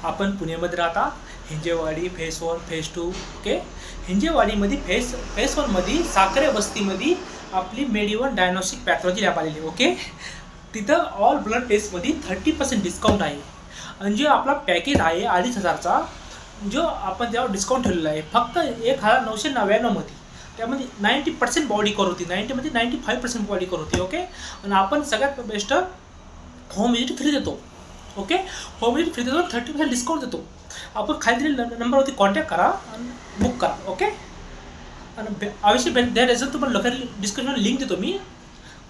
आपण पुण्यामध्ये राहता, हिंजेवाडी फेस 1 फेस 2. ओके, हिंजेवाडीमध्ये फेस 1मध्ये साखरे बस्तीमध्ये आपली मेडिवन डायग्नोस्टिक पॅथॉलॉजी लॅब आलेली. ओके, तिथं ऑल ब्लड टेस्टमध्ये 30% डिस्काउंट आहे. आणि जो आपला पॅकेज आहे 2,500चा, जो आपण त्यावर डिस्काउंट ठेवलेला आहे फक्त 1,999मध्ये. त्यामध्ये 90% बॉडी कव्हर होती, 90मध्ये 95% बॉडी कव्हर होती. ओके, आणि आपण सगळ्यात बेस्ट होम विजिट फ्री देतो. ओके, होम विजिट फ्री देतो, 30% डिस्काउंट देतो. आपण खाली दिलेल्या नंबरवरती कॉन्टॅक्ट करा आणि बुक करा. ओके, आणि आवश्यक भेट द्यायला असेल तुम्हाला लोकांनी डिस्क्रिप्शन लिंक देतो, मी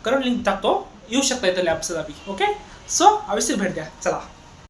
करंट लिंक टाकतो, येऊ शकता इथं लॅबचा बी. ओके, सो आवश्यक भेट द्या. चला.